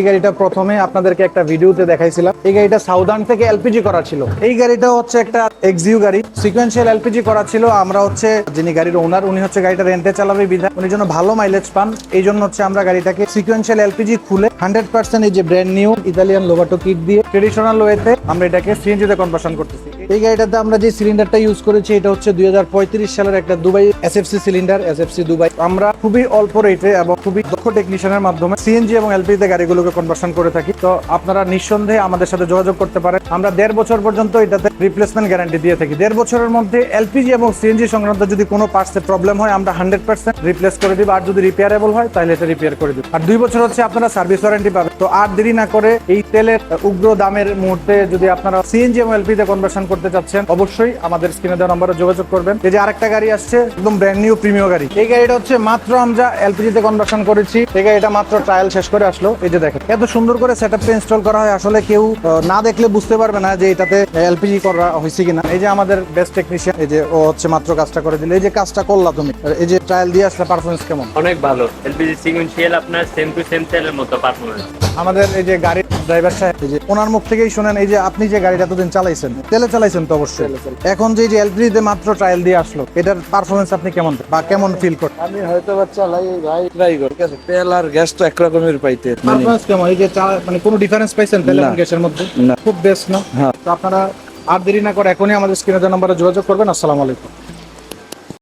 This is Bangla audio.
এই গাড়িটা প্রথমে আপনাদেরকে একটা ভিডিওতে দেখাইছিলাম। এই গাড়িটা সাউদার্ন থেকে এলপিজি করা ছিল। এই গাড়িটা হচ্ছে একটা এক্সইউ গাড়ি, সিকোয়েন্সিয়াল এলপিজি করা ছিল। আমরা হচ্ছে যিনি গাড়ির ওনার, উনি হচ্ছে গাড়িটা রেন্টে চালাবে বিধায় উনি জন্য ভালো মাইলেজ পান। এই জন্য হচ্ছে আমরা গাড়িটাকে সিকোয়েন্সিয়াল এলপিজি খুলে 100% এই যে ব্র্যান্ড নিউ ইতালিয়ান লোবাটো কিট দিয়ে ট্রেডিশনাল ওয়েতে আমরা এটাকে সিএনজি তে কনভার্সন করতেছি। এই গাড়িটাতে আমরা যে সিলিন্ডারটা ইউজ করেছি এটা হচ্ছে 2035 সালের একটা Dubai SFC cylinder, SFC Dubai. আমরা খুবই অল্প রেটে এবং খুবই দক্ষ টেকনিশিয়ানের মাধ্যমে সিএনজি এবং এলপিজি তে গাড়িগুলোকে কনভার্সন করে থাকি। তো আপনারা নিঃসন্দেহে আমাদের সাথে যোগাযোগ করতে পারেন। আমরা 1.5 বছর পর্যন্ত এটাতে রিপ্লেসমেন্ট গ্যারান্টি দিয়ে থাকি। 1.5 বছরের মধ্যে এলপিজি এবং সিএনজি সংক্রান্ত যদি কোনো পার্টসে প্রবলেম হয় আমরা 100% রিপ্লেস করে দিব। আর যদি রিপেয়ারেবল হয় তাহলে এটা রিপেয়ার করে দিব। আর 2 বছর হচ্ছে আপনারা সার্ভিস ওয়ারেন্টি পাবেন। তো আর দেরি না করে এই তেলের উগ্র দামের মুহূর্তে যদি আপনারা সিএনজি এবং এলপিজি তে কনভার্সন করতে চাচ্ছেন অবশ্যই আমাদের স্ক্রিনে দেওয়া নম্বরে যোগাযোগ করবেন। এই যে আরেকটা গাড়ি আসছে একদম ব্র্যান্ড নিউ প্রিমিয়াম গাড়ি। এই গাড়িটা হচ্ছে মাত্র আমরা এলপিজি তে কনভার্সন করেছি। এই গাড়িটা মাত্র ট্রায়াল শেষ করে আসলো। এই যে দেখেন এত সুন্দর করে সেটআপটা ইনস্টল করা হয়, আসলে কেউ না দেখলে বুঝতে পারবে না যে এটাতে এলপিজি করা হয়েছে কিনা। এই যে আমাদের বেস্ট টেকনিশিয়ান, এই যে ও হচ্ছে মাত্র কাজটা করে দিল। এই যে কাজটা করলা তুমি, এই যে ট্রায়াল দিয়ে আসলে পারফরমেন্স কেমন? অনেক ভালো। এলপিজি সিকোয়েন্সিয়াল আপনার সেম টু সেম তেলের মতো পারফরম্যান্স। আমাদের এই যে গাড়ির ড্রাইভার সাহেব, এই যে ওনার মুখ থেকেই শুনেন, এই যে আপনি যে গাড়িটা এতদিন চালাইছেন তেলে চালাইছেন তো অবশ্যই, এখন যে এলপিজি তে মাত্র ট্রায়াল দিয়ে আসলো এটার পারফরমেন্স আপনি কেমন বা কেমন ফিল করেন? আমি হয়তো চালাই ভাই ট্রাই করি, ঠিক আছে। তেল আর গ্যাস তো একরকমের পাইতে, পারফরমেন্স কেমন? এই যে মানে কোনো ডিফারেন্স পাইছেন তেল এবং গ্যাসের মধ্যে? না। খুব বেস্ট না? হ্যাঁ। তো আপনারা আর দেরি না করে এখনই আমাদের স্ক্রিনে দেওয়া নম্বরে যোগাযোগ করবেন। আসসালামু আলাইকুম।